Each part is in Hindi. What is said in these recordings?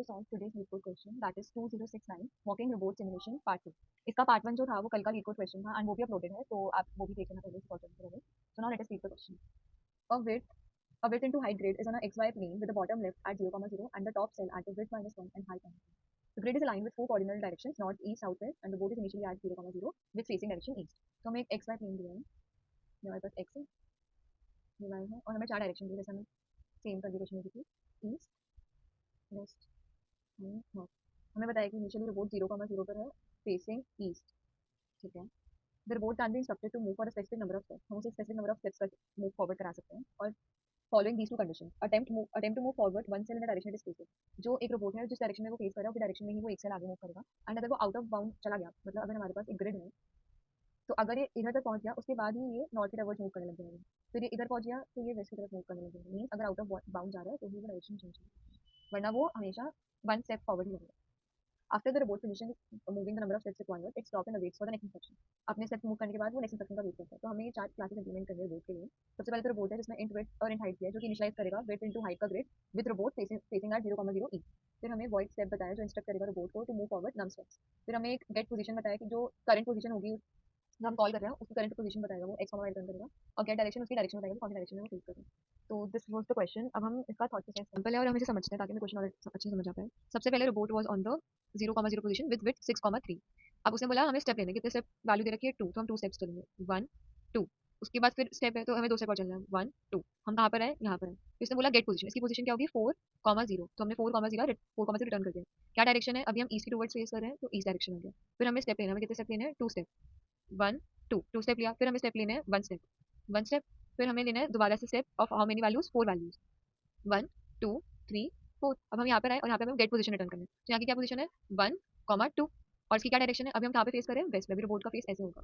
solve today's LeetCode question, that is 2069 walking robot simulation part 2. इसका part 1 जो था वो कल का LeetCode question था and वो भी uploaded है, तो आप वो भी देख लेना पहले solve करने से पहले. So now let us read the question. A width into height grid is on a xy plane with the bottom left at 0, 0 and the top cell at the width minus 1 and height minus 1. The grid is aligned with four cardinal directions north, east, south, west and the board is initially at 0, 0 with facing direction east. तो हमें एक xy plane दिया है, ये हमारे पास x है, ये y है और हमें चार डायरेक्शन दिए जैसे हमें सेम कर दी क्वेश्चन में थी, ईस्ट, वेस्ट, नॉर्थ. हमें बताया कि इनिशियली रोबोट 0, 0 पर है फेसिंग ईस्ट. ठीक है. The robot can be instructed to move for a specific number of steps. हम उसे स्पेसिफिक नंबर ऑफ स्टेप्स का मूव फॉरवर्ड करा सकते हैं और following these two condition attempt to move forward one cell in the direction it is facing. जो एक रोबोट है जिस डायरेक्शन में वो फेस कर रहा है उसी डायरेक्शन में ही वो एक सेल आगे मूव करेगा. एंड अगर वो आउट ऑफ बाउंड चला गया, मतलब अगर हमारे पास एक ग्रिड है तो अगर ये इधर तक पहुंच गया उसके बाद ही ये नॉर्थ की तरफ मूव करने लग जाएगा, फिर ये इधर पहुंच गया तो ये वेस्ट की तरफ मूव करने लग जाएगा. मीन्स अगर आउट ऑफ बाउंड जा रहा है तो ही वो डायरेक्शन चेंज करेगा, वरना वो हमेशा वन स्टेप फॉरवर्ड ही लगेगा. After the robot finishing moving the number of steps required it stop and waits for the next instruction. अपने स्टेप मूव करने के बाद वो नेक्स्ट इंस्ट्रक्शन का वेट करता है. तो हमें ये चार क्लासेस इंप्लीमेंट करनी है रोबोट के लिए. सबसे पहले तो रोबोट है जिसमें इंट विड्थ और इंट हाइट है जो कि इनिशियलाइज करेगा विड्थ इनटू हाइट का grid with robot facing at 0, 0 east. फिर हमें वॉइड स्टेप बताया जो इंस्ट्रक्ट करेगा रोबोट को to move forward num steps. फिर हमें एक गेट पोजीशन बताया कि जो करंट पोजीशन होगी जो हम कॉल कर रहे हैं उसकी करंट पोजीशन बताएगा, वो एक्स वाई रिटर्न करेगा और गेट डायरेक्शन उसकी डायरेक्शन बताएगा कौन सी डायरेक्शन में वो फेस कर रहा है. तो दिस वाज द क्वेश्चन. अब हम इसका थॉट प्रोसेस सिंपल है और हम इसे समझते हैं ताकि हमें क्वेश्चन और अच्छे से समझ आ पाए. सबसे पहले robot was on the 0, 0 position with width 6, 3. अब उसने बोला हमें स्टेप लेने, कितने स्टेप वैल्यू दे रखी है 2, तो हम 2 स्टेप्स चलेंगे 1 2. उसके बाद फिर स्टेप है तो हमें 2 स्टेप और चलना है 1 2. हम कहाँ पर है, यहाँ पर है. तो इसने बोला गेट पोजीशन, इसकी पोजीशन क्या होगी 4, 0. तो हमने 4, 0 रिटर्न कर दिया. क्या डायरेक्शन है, अभी हम ईस्ट की टुवर्ड्स फेस कर रहे हैं तो ईस्ट डायरेक्शन हो गया. फिर हमें स्टेप लेना, हमें कितने स्टेप लेने हैं 2 स्टेप 1 2 स्टेप लिया. फिर हमें स्टेप लेने हैं 1 स्टेप. फिर हमें लेना है दोबारा से step of how many values 4 values 1 2 3 4. अब हम यहाँ पर आए और यहाँ पे हमें गेट पोजीशन रिटर्न करना है. तो यहाँ की क्या पोजीशन है 1 2 और इसकी क्या डायरेक्शन है, अभी हम कहाँ पे फेस कर रहे हैं वेस्ट में. अभी रोबोट का फेस ऐसे होगा,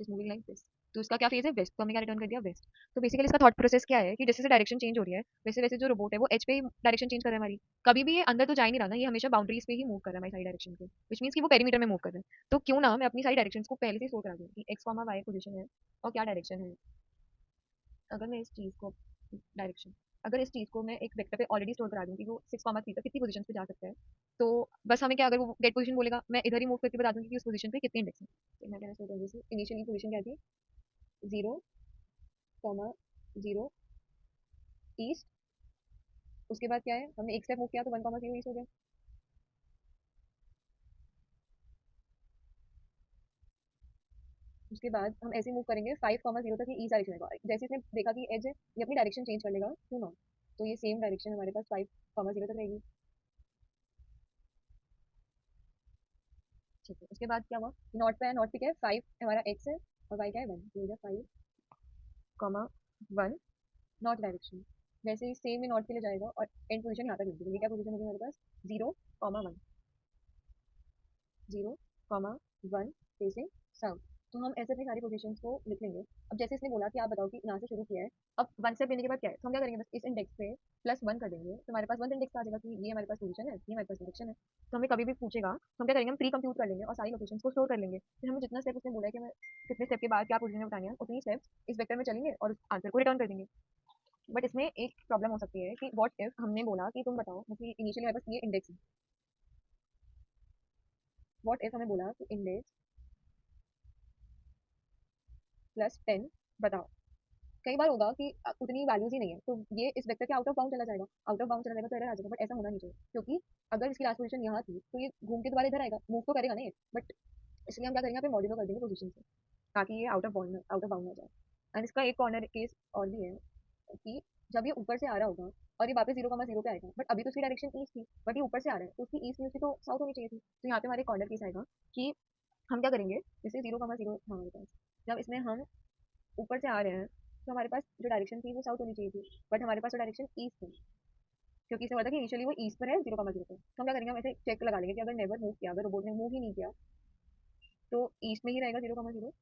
इज मूविंग लाइक दिस. तो इसका क्या फेज है वेस्ट, तो हमने क्या रिटर्न कर दिया वेस्ट. तो बेसिकली इसका थॉट प्रोसेस क्या है कि जैसे जैसे डायरेक्शन चेंज हो रही है वैसे वैसे जो रोबोट है वो एच पे ही डायरेक्शन चेंज कर रहा है हमारी. कभी भी ये अंदर तो जा ही नहीं रहा ना, ये हमेशा बाउंड्रीज पे ही मूव कर रहा है हमारी सारी डायरेक्शन पे, विच मींस कि वो पेरीमीटर में मूव कर रहा है. तो क्यों ना मैं अपनी सारी डायरेक्शंस को पहले से सोच रहा हूँ कि एक्स कॉमा वाई पोजीशन है और क्या डायरेक्शन है. अगर मैं इस चीज को डायरेक्शन अगर इस चीज को मैं एक वेक्टर पे ऑलरेडी स्टोर करा दूं कि वो 6, 3 तक कितनी पोजीशन पे जा सकता है, तो बस हमें क्या, अगर वो गेट पोजीशन बोलेगा मैं इधर ही मूव करके बता दूंगी कि उस पोजीशन पे कितने इंडेक्स है. तो मैं कहना चाहता हूँ इनिशियली पोजीशन क्या थी 0, 0 ईस्ट. उसके बाद क्या है, हमने एक स्टेप मूव किया तो 1, 0 ईस्ट हो गया. उसके बाद हम ऐसे मूव करेंगे 5, 0 तक, ये ईस्ट डायरेक्शन में. जैसे इसने देखा कि एज है ये अपनी डायरेक्शन चेंज कर लेगा टू नॉर्थ, तो ये सेम डायरेक्शन हमारे पास 5, 0 तक रहेगी. ठीक है. उसके बाद क्या हुआ, नॉर्थ पे है, नॉर्थ पे क्या है 5 हमारा एक्स है और वाई क्या है 1, तो ये 5, 1 नॉर्थ डायरेक्शन. वैसे ही सेम ही नॉर्थ के लिए जाएगा और एंड पोजीशन यहाँ तक मिलती है. ये क्या पोजीशन होगी हमारे पास 0, 1 0, 1 फेसिंग साउथ. तो हम ऐसे अपनी सारी पोजीशंस को लिख लेंगे. अब जैसे इसने बोला कि आप बताओ कि यहाँ से शुरू किया है, अब 1 स्टेप लेने के बाद क्या है, तो हम क्या करेंगे बस इस इंडेक्स पे +1 कर देंगे तो हमारे पास 1 इंडेक्स आ जाएगा कि ये हमारे पास पोजीशन है, ये हमारे पास डायरेक्शन है. तो हमें कभी भी पूछेगा तो हम क्या करेंगे, हम प्री कंप्यूट कर लेंगे और सारी लोकेशंस को स्टोर कर लेंगे. फिर हमें जितना स्टेप उसने बोला है कि हमें कितने स्टेप के बाद क्या पोजीशन बतानी है उतनी स्टेप्स इस वेक्टर में चलेंगे और उस आंसर को रिटर्न कर देंगे. बट इसमें एक प्रॉब्लम हो सकती है कि व्हाट इफ हमने बोला कि तुम बताओ कि इनिशियली हमारे पास ये इंडेक्स है. व्हाट इफ हमें बोला कि इंडेक्स +10 बताओ. कई बार होगा कि उतनी वैल्यूज ही नहीं है तो ये इस वेक्टर के आउट ऑफ बाउंड चला जाएगा, आउट ऑफ बाउंड चला जाएगा तो एरर आ जाएगा. बट ऐसा होना नहीं चाहिए क्योंकि अगर इसकी लास्ट पोजीशन यहाँ थी तो ये घूम के दोबारा इधर आएगा, मूव तो करेगा नहीं. बट इसलिए हम क्या करेंगे, यहाँ पे मॉड्यूलो कर देंगे पोजीशन से ताकि ये आउट ऑफ बाउंड ना जाए. एंड इसका एक कॉर्नर केस और भी है कि जब ये ऊपर से आ रहा होगा और ये वापस 0, 0 पे आएगा, बट अभी तो उसकी डायरेक्शन ईस्ट थी बट ये ऊपर से आ रहा है तो उसकी ईस्ट नहीं, उसकी तो साउथ होनी चाहिए थी. तो यहाँ पे हमारे कॉर्नर केस आएगा कि हम क्या करेंगे, जैसे 0, 0 था हमारे पास, जब इसमें हम ऊपर से आ रहे हैं तो हमारे पास जो डायरेक्शन थी वो साउथ होनी चाहिए थी बट हमारे पास वो डायरेक्शन ईस्ट थी क्योंकि इसने बोला था कि इनिशियली वो ईस्ट पर है 0, 0 पे. तो हम क्या करेंगे, हम ऐसे चेक लगा लेंगे कि अगर नेवर मूव किया, अगर रोबोट ने मूव ही नहीं किया तो ईस्ट में ही रहेगा 0, 0.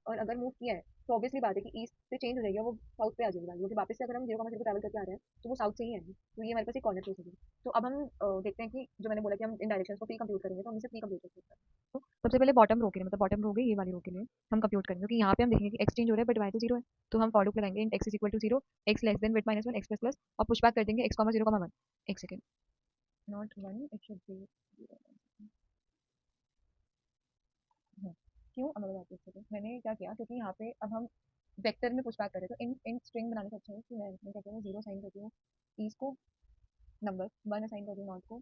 और अगर मूव किया है तो ऑब्वियसली बात है कि ईस्ट से चेंज हो जाएगी और वो साउथ पे आ जाएगी वैल्यू, क्योंकि वापस से अगर हम 0, 0 ट्रैवल करके आ रहे हैं तो वो साउथ से ही आएंगे. तो ये हमारे पास एक कॉर्नर केस होगी. तो अब हम देखते हैं कि जो मैंने बोला कि हम इन डायरेक्शंस को प्री कंप्यूट करेंगे तो हम इसे प्री कंप्यूट कर सकते हैं. तो सबसे पहले बॉटम रो के लिए, मतलब बॉटम रो गई ये वाली रो के लिए हम कंप्यूट करेंगे क्योंकि यहाँ पे हम देखेंगे कि एक्स चेंज हो रहा है बट वाई तो 0 है. तो हम फॉर लूप लगाएंगे int x is equal to 0, x less than with -1 x plus plus और पुश बैक कर देंगे एक्स 0, 1. एक सेकंड. Not one, it should be zero. हाँ, क्यों? अब मैं बताती हूँ अच्छे से। मैंने क्या किया, क्योंकि यहाँ पे अब हम वेक्टर में पुश बैक कर रहे हैं, तो इन इन स्ट्रिंग बनाने से अच्छा है कि मैं क्या करूँ, जीरो साइन करती हूँ ईज को, नंबर वन असाइन कर दूँ नॉट को,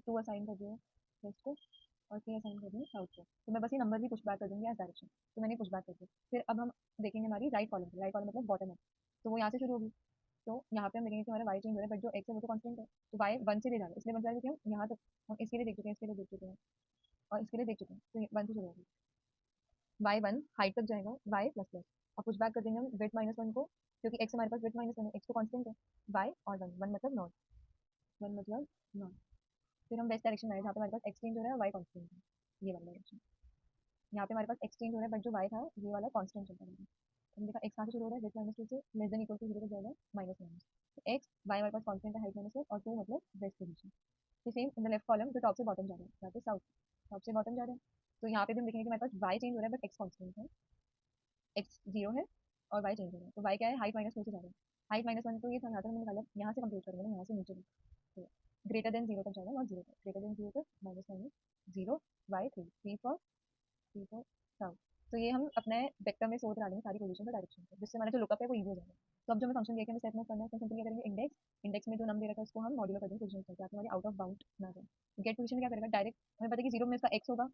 टू असाइन कर दूँ वेस्ट को, और थ्री असाइन कर दूँ साउथ को। तो मैं बस ये नंबर भी पुश बैक कर दूँगी एज डायरेक्शन। तो मैंने पुश बैक कर दिया। फिर अब हम देखेंगे हमारी राइट कॉलम, राइट कॉलम मतलब बॉटम है, तो वो यहाँ से शुरू होगी। तो यहाँ पे हम देखेंगे कि हमारा वाई चेंज हो रहा है, बट जो एक्स है वो तो कांस्टेंट है। तो वाई वन से ले जा रहे हैं, इसलिए बन जाएगा कि हम यहाँ तक, हम इसके लिए देख चुके हैं, इसके लिए देख चुके हैं, और इसके लिए देख चुके हैं, तो वन से शुरू होगी। वाई वन हाइट तक जाएगा, वाई प्लस प्लस, और पुश बैक कर देंगे हम वेट माइनस वन को, क्योंकि एक्स हमारे पास वेट माइनस वन है, एक्स तो कांस्टेंट है। वाई और वन, वन मतलब नॉट, वन मतलब नॉट। फिर हम वेस्ट डायरेक्शन में आए, जहाँ पे हमारे पास एक्स चेंज हो रहा है, वाई कांस्टेंट है, ये वाला डायरेक्शन। यहाँ पे हमारे पास एक्स चेंज हो रहा है, बट जो वाई था ये वाला कांस्टेंट चलता रहेगा। हमने देखा एक्स कहाँ से शुरू हो रहा है, वेट माइनस टू से, less than equal to zero तक जाएगा, माइनस माइनस। तो एक्स वाई हमारे पास कांस्टेंट है, हाइट माइनस वन, और टू मतलब वेस्ट पोजीशन। तो same in the left column, जो टॉप से बॉटम जा रहा है, यहाँ पे साउथ, टॉप से बॉटम जा रहा है। तो यहाँ पे भी हम देखेंगे कि हमारे पास वाई चेंज हो रहा है, बट एक्स कांस्टेंट है, एक्स जीरो है, और वाई चेंज हो रहा है। तो वाई क्या है, हाइट माइनस टू से जा रहा है। हाइट माइनस वन, तो ये था यहाँ तक हमने निकाला, यहाँ से कंप्लीट करेंगे ना, यहाँ से नीचे तक। तो ग्रेटर देन जीरो तक जाएगा, नॉट जीरो तक, ग्रेटर देन जीरो तक, minus minus zero, y three, three four, three four south. तो ये हम अपने वेक्टर में सोच डालेंगे सारी पोजीशन का डायरेक्शन को, जिससे हमारा जो लुकअप है वो इजी हो जाएगा। तो अब जो हमें फंक्शन दिया कि हमें सेट मूव करना है, तो सिंपली क्या करेंगे, इंडेक्स, इंडेक्स में जो नंबर दे रखा है उसको हम मॉड्यूलो कर देंगे पोजीशन से, ताकि हमारी आउट ऑफ बाउंड ना जाए। गेट पोजीशन में क्या करेगा, डायरेक्ट हमें पता है कि जीरो में इसका एक्स होगा,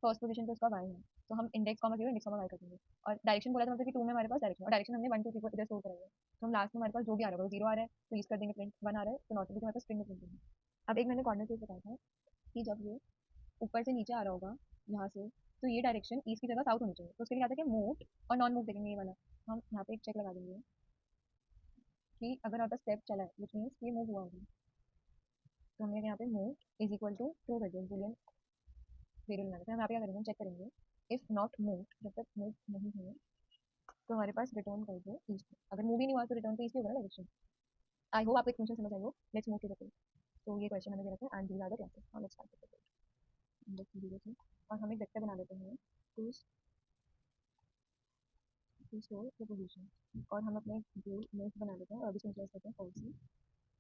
फर्स्ट पोजीशन पे उसका वाई है, तो हम index comma zero, index comma y कर देंगे। और डायरेक्शन बोला था मतलब कि टू में हमारे पास डायरेक्शन, और डायरेक्शन हमने वन टू थ्री को इधर स्टोर कराई है। तो हम लास्ट में हमारे पास जो भी आ रहा है, जीरो आ रहा है तो यूज कर देंगे प्रिंट, वन आ रहा है तो नॉट, हमारे पास स्ट्रिंग में प्रिंट करेंगे। अब एक मैंने कॉर्नर केस बताया था कि जब ये ऊपर से नीचे आ रहा होगा यहाँ से, तो ये डायरेक्शन ईस्ट की जगह साउथ होनी चाहिए। तो उसके लिए क्या था कि मूव और नॉन मूव देखेंगे, ये वाला हम यहाँ पे एक चेक लगा देंगे कि अगर आपका स्टेप चला है विच मीन्स ये मूव हुआ होगा। तो हमने यहाँ पे move is equal to true कर दिया, बूलियन वेरिएबल में। हम यहाँ पे क्या करेंगे, चेक करेंगे इफ नॉट मूव, जब तक मूव नहीं हुए तो हमारे पास रिटर्न कर दो ईस्ट। अगर मूव ही नहीं हुआ तो रिटर्न तो ईस्ट होगा ना डायरेक्शन। आई होप आपको इक्वेशन समझ आई हो। Let's move to the page. तो ये क्वेश्चन हमें दे रखा है and these are the classes. Now let's start with the index zero से, और हम एक वेक्टर बना लेते हैं to to store the position, और हम अपने गोल मूव बना लेते हैं, और अभी सिंपलाइज करते हैं फॉर सी।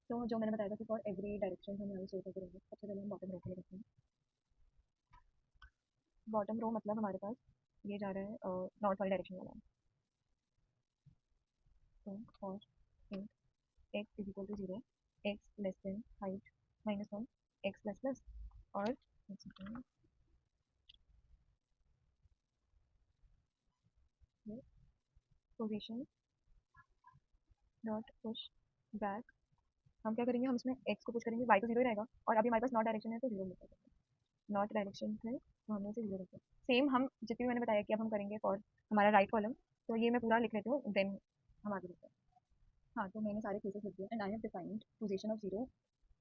तो जो मैंने बताया था कि फॉर एवरी डायरेक्शन हम यहाँ स्टोर करते रहेंगे। सबसे पहले हम बॉटम रो के लिए रखते हैं। बॉटम रो मतलब हमारे पास ये जा रहा है नॉर्थ वाली डायरेक्शन वाला। तो for int x is equal to zero, x less than height minus one, x plus plus, और पोजिशन डॉट पुश बैक। हम क्या करेंगे, हम इसमें एक्स को पुश करेंगे, वाई तो जीरो ही रहेगा, और अभी हमारे पास नॉट डायरेक्शन है तो जीरो मिलता है। नॉट डायरेक्शन है तो हमने इसे जीरो रखा। सेम हम जितनी भी मैंने बताया कि अब हम करेंगे फॉर हमारा राइट कॉलम। तो ये मैं पूरा लिख लेती हूँ, देन हम आगे लिखते हैं। हाँ, तो मैंने सारे केसेस लिख दिए, and I have defined position of zero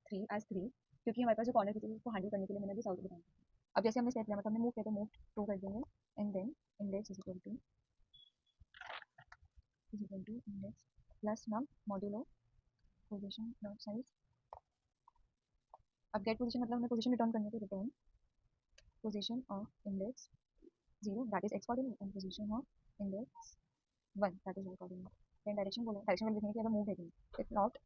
three as three, क्योंकि हमारे पास जो कॉर्नर केसेस को हैंडल करने के लिए मैंने अभी साउथ बताया। अब जैसे हमने स्टेप लिया, मतलब हमने मूव किया, तो मूव टू कर देंगे, and then index is equal to index plus num modulo position dot size. अब गेट पोजीशन मतलब हमें पोजीशन रिटर्न करने को, return position of index zero that is x coordinate, and position of index one that is y coordinate. Then direction बोला, डायरेक्शन में देखेंगे कि अगर मूव देखेंगे, इफ नॉट,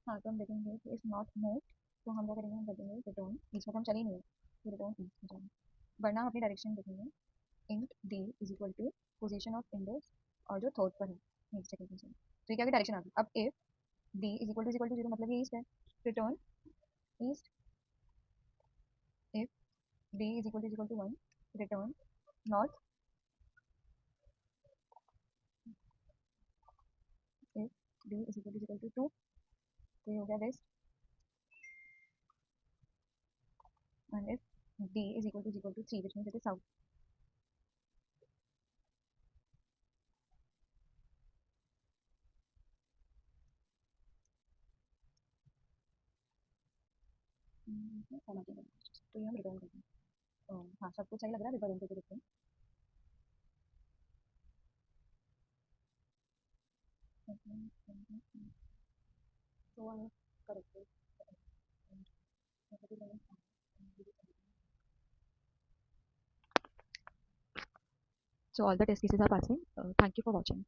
हाँ तो हम देखेंगे कि इफ नॉट मूव, तो हम क्या करेंगे, हम कर देंगे रिटर्न ईस्ट, मतलब हम चले ही नहीं है तो रिटर्न ईस्ट हो जाएगा। वरना हम अपनी डायरेक्शन देखेंगे, int d is equal to position of index, और जो थर्ड पर है नेक्स्ट सेकंड पोजीशन। तो ये क्या डायरेक्शन आ गई। अब if d is equal to zero, मतलब ये ईस्ट है, return east. If d is equal to one, return north. If d is equal to two, तो ये हो गया west. And if d is equal to three, which means it is south. तो ये हम रिटर्न करते हैं। हाँ, सब कुछ सही लग रहा है, रिटर्न करके देखते हैं। So I corrected and so all the test cases are passing. Thank you for watching.